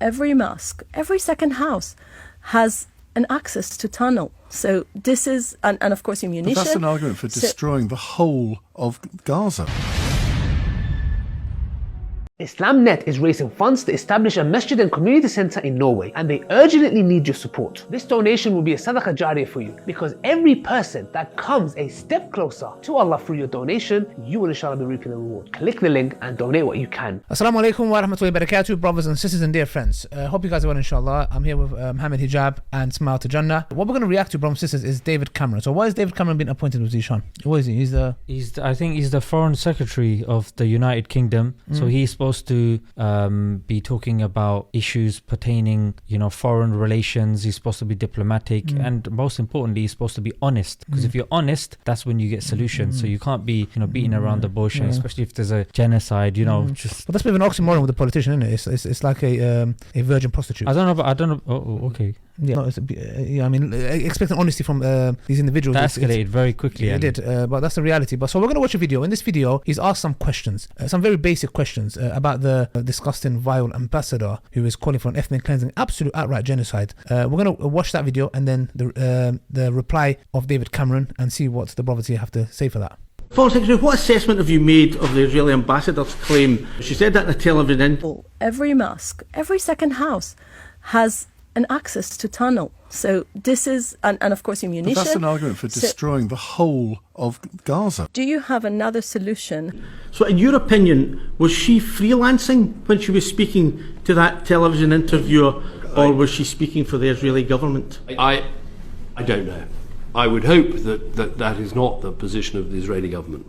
every mosque, every second house has an access to tunnel. So this is, and of course ammunition. But that's an argument for destroying the whole of Gaza. IslamNet is raising funds to establish a masjid and community centre in Norway, and they urgently need your support. This donation will be a sadaqah jariyah for you, because every person that comes a step closer to Allah through your donation, you will inshallah be reaping the reward. Click the link and donate what you can. Assalamu alaikum wa rahmatullahi wa barakatuh, brothers and sisters and dear friends. Hope you guys are well, inshallah. I'm here with Mohammed Hijab and Smile to Jannah. What we're going to react to, brothers and sisters, is David Cameron. So why has David Cameron been appointed with Zishan? What is he? I think he's the Foreign Secretary of the United Kingdom. So he's supposed to be talking about issues pertaining, foreign relations. He's supposed to be diplomatic, and most importantly, he's supposed to be honest. Because if you're honest, that's when you get solutions. So you can't be, beating around the bush, and especially if there's a genocide. But that's a bit of an oxymoron with the politician, isn't it? It's like a virgin prostitute. I don't know. Oh, okay. Yeah, expecting honesty from these individuals. That escalated very quickly. Yeah, it did, but that's the reality. So we're going to watch a video. In this video, he's asked some questions, some very basic questions about the disgusting, vile ambassador who is calling for an ethnic cleansing, absolute outright genocide. We're going to watch that video and then the reply of David Cameron and see what the brothers here have to say for that. Foreign Secretary, what assessment have you made of the Israeli ambassador's claim? She said that in a television interview. Every mosque, every second house has an access to tunnel. So this is, and of course ammunition. But that's an argument for destroying the whole of Gaza. Do you have another solution? So in your opinion, was she freelancing when she was speaking to that television interviewer, or was she speaking for the Israeli government? I don't know. I would hope that is not the position of the Israeli government,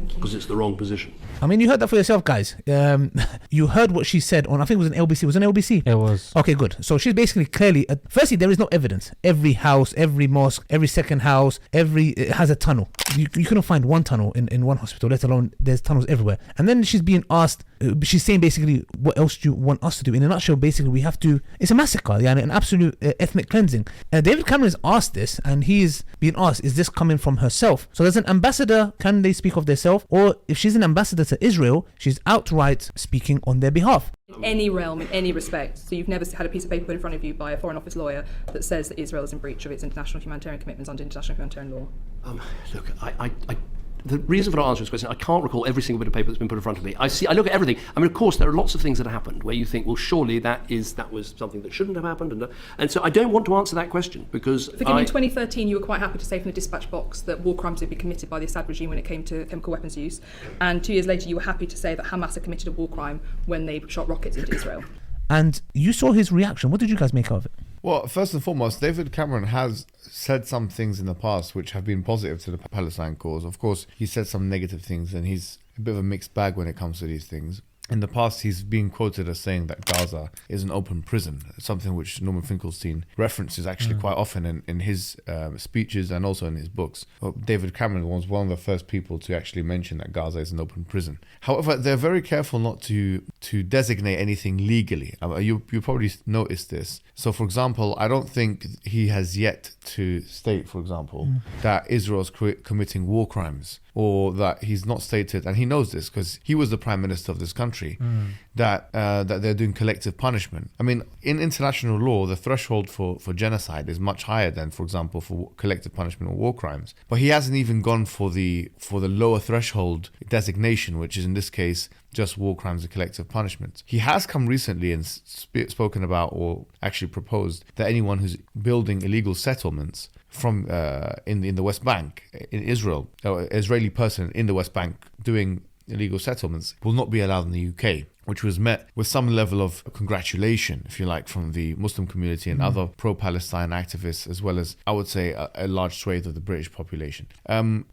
because it's the wrong position. I mean, you heard that for yourself, guys. You heard what she said on, I think it was an LBC. Was it an LBC? It was. Okay, good. So she's basically clearly, firstly, there is no evidence. Every house, every mosque, every second house, it has a tunnel. You couldn't find one tunnel in one hospital, let alone there's tunnels everywhere. And then she's being asked, she's saying basically, what else do you want us to do? In a nutshell, basically, we have to, it's a massacre, an absolute ethnic cleansing. David Cameron has asked this, and he's being asked, is this coming from herself? So there's an ambassador, can they speak of themselves? Or if she's an ambassador to Israel, she's outright speaking on their behalf. In any realm, in any respect. So you've never had a piece of paper put in front of you by a Foreign Office lawyer that says that Israel is in breach of its international humanitarian commitments under international humanitarian law? Look, the reason for not answering this question, I can't recall every single bit of paper that's been put in front of me. I look at everything. I mean, of course, there are lots of things that have happened where you think, well, surely that was something that shouldn't have happened. And so I don't want to answer that question because in 2013, you were quite happy to say from the dispatch box that war crimes had been committed by the Assad regime when it came to chemical weapons use. And 2 years later, you were happy to say that Hamas had committed a war crime when they shot rockets into Israel. And you saw his reaction. What did you guys make of it? Well, first and foremost, David Cameron has said some things in the past which have been positive to the Palestine cause. Of course, he said some negative things, and he's a bit of a mixed bag when it comes to these things. In the past, he's been quoted as saying that Gaza is an open prison, something which Norman Finkelstein references actually quite often in his speeches and also in his books. Well, David Cameron was one of the first people to actually mention that Gaza is an open prison. However, they're very careful not to designate anything legally. You probably noticed this. So, for example, I don't think he has yet to state, for example, that Israel's committing war crimes, or that he's not stated, and he knows this because he was the prime minister of this country, that they're doing collective punishment. I mean, in international law, the threshold for genocide is much higher than, for example, for collective punishment or war crimes. But he hasn't even gone for the lower threshold designation, which is in this case just war crimes and collective punishment. He has come recently and spoken about, or actually proposed, that anyone who's building illegal settlements from in the West Bank, in Israel, or Israeli person in the West Bank doing illegal settlements will not be allowed in the UK, which was met with some level of congratulation, if you like, from the Muslim community and other pro-Palestine activists, as well as, I would say, a large swathe of the British population.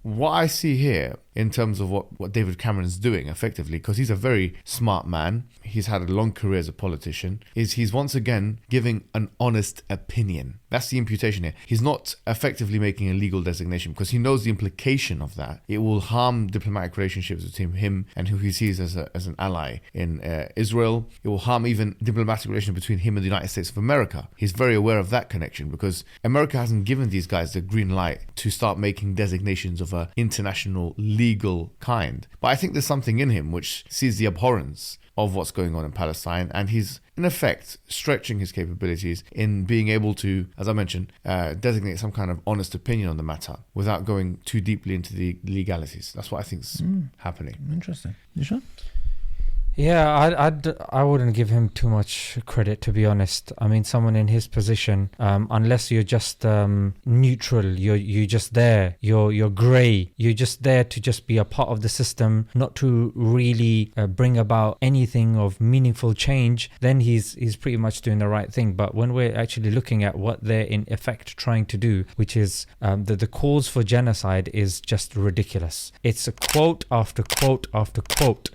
What I see here, in terms of what David Cameron's doing, effectively, because he's a very smart man, he's had a long career as a politician, is he's once again giving an honest opinion. That's the imputation here. He's not effectively making a legal designation, because he knows the implication of that. It will harm diplomatic relationships between him and who he sees as an ally in Israel. It will harm even diplomatic relations between him and the United States of America. He's very aware of that connection because America hasn't given these guys the green light to start making designations of an international legal kind. But I think there's something in him which sees the abhorrence of what's going on in Palestine, and he's in effect stretching his capabilities in being able to, as I mentioned, designate some kind of honest opinion on the matter without going too deeply into the legalities. That's what I think is happening. Interesting. You sure? Yeah, I wouldn't give him too much credit, to be honest. I mean, someone in his position, unless you're just neutral, you're just there, you're grey, you're just there to just be a part of the system, not to really bring about anything of meaningful change, then he's pretty much doing the right thing. But when we're actually looking at what they're in effect trying to do, which is the cause for genocide is just ridiculous. It's a quote after quote after quote,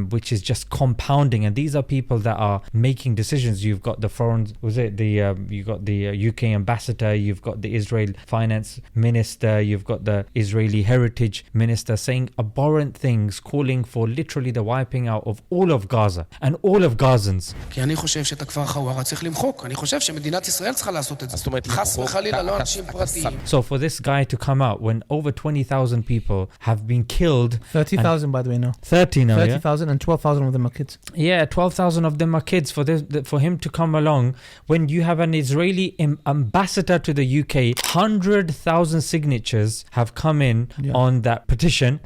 which is just compounding, and these are people that are making decisions. You've got the foreign, you've got the UK ambassador, you've got the Israel finance minister, you've got the Israeli heritage minister saying abhorrent things, calling for literally the wiping out of all of Gaza and all of Gazans. כי אני חושב שאת הכפר חווארה צריך למחוק. אני חושב שמדינת ישראל צריכה לעשות את זה. חס וחלילה, לא אנשים פרטיים. So for this guy to come out when over 20,000 people have been killed, 30,000 by the way now. 30 now, 30,000 and 12,000 of them are kids. Yeah, 12,000 of them are kids. For him to come along when you have an Israeli ambassador to the UK, 100,000 signatures have come in on that petition,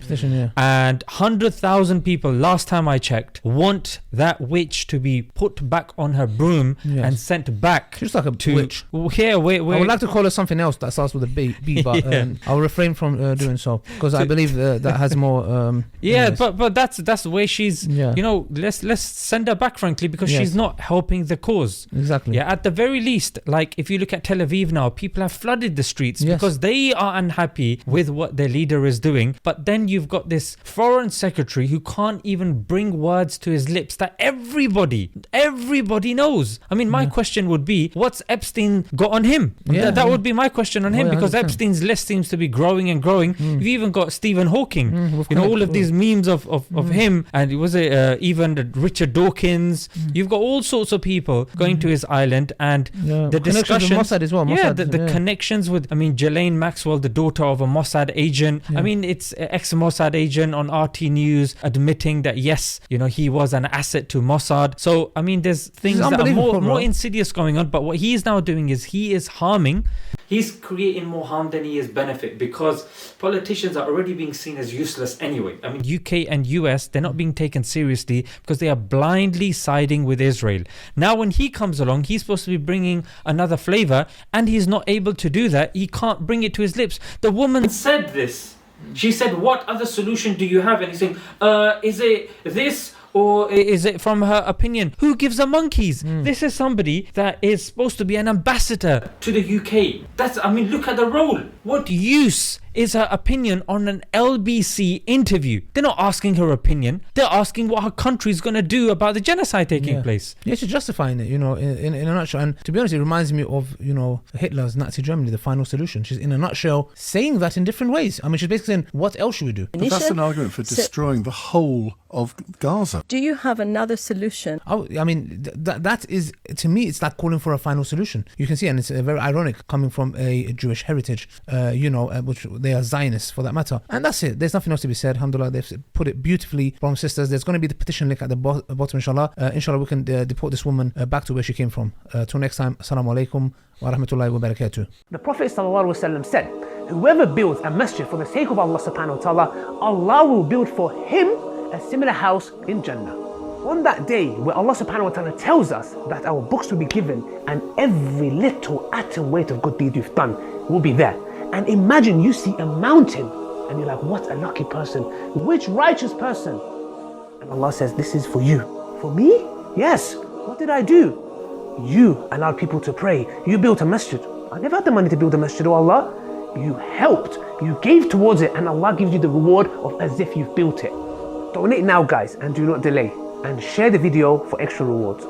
and 100,000 people, last time I checked, want that witch to be put back on her broom and sent back. Just like a witch. Yeah, I would like to call her something else that starts with a B, but I'll refrain from doing so because I believe that has more. But that's the way she's. You know, let's send her back, frankly, because she's not helping the cause. Exactly. Yeah, at the very least, like if you look at Tel Aviv now, people have flooded the streets because they are unhappy with what their leader is doing. But then you've got this foreign secretary who can't even bring words to his lips that everybody knows. I mean, my question would be, what's Epstein got on him? That would be my question on him, because Epstein's list seems to be growing and growing. You've even got Stephen Hawking, all of these memes of him, and was it even Richard Dawkins. You've got all sorts of people going to his island, and the discussions with Mossad as well. The connections with, I mean, Ghislaine Maxwell, the daughter of a Mossad agent. I mean, it's ex-Mossad agent on RT News admitting that yes, you know, he was an asset to Mossad. So I mean, there's things that are more insidious going on. But what he is now doing is he is harming. He's creating more harm than he is benefit, because politicians are already being seen as useless anyway. I mean, UK and US, they're not being taken seriously because they are blindly siding with Israel. Now, when he comes along, he's supposed to be bringing another flavor, and he's not able to do that. He can't bring it to his lips. The woman said this. She said, "What other solution do you have?" And he's saying, "Is it this? Or is it from her opinion? Who gives a monkeys?" This is somebody that is supposed to be an ambassador to the UK. Look at the role. What use is her opinion on an LBC interview? They're not asking her opinion. They're asking what her country is going to do about the genocide taking place. Yeah, she's justifying it, you know, in a nutshell. And to be honest, it reminds me of, you know, Hitler's Nazi Germany, the final solution. She's in a nutshell saying that in different ways. I mean, she's basically saying, what else should we do? But that's an argument for destroying the whole of Gaza. Do you have another solution? I mean, that is, to me, it's like calling for a final solution. You can see, and it's very ironic coming from a Jewish heritage, which they are Zionists for that matter. And that's it. There's nothing else to be said. Alhamdulillah, they've put it beautifully, brothers and sisters. There's going to be the petition link at the bottom, inshallah. Inshallah, we can deport this woman back to where she came from. Till next time, assalamu alaikum wa rahmatullahi wa barakatuh. The Prophet ﷺ said, whoever builds a masjid for the sake of Allah subhanahu wa ta'ala, Allah will build for him a similar house in Jannah. On that day where Allah subhanahu wa ta'ala tells us that our books will be given and every little atom weight of good deed you've done will be there. And imagine you see a mountain and you're like, what a lucky person, which righteous person? And Allah says, this is for you. For me? Yes. What did I do? You allowed people to pray. You built a masjid. I never had the money to build a masjid, oh Allah. You helped, you gave towards it, and Allah gives you the reward of as if you've built it. Donate now, guys, and do not delay. And share the video for extra rewards.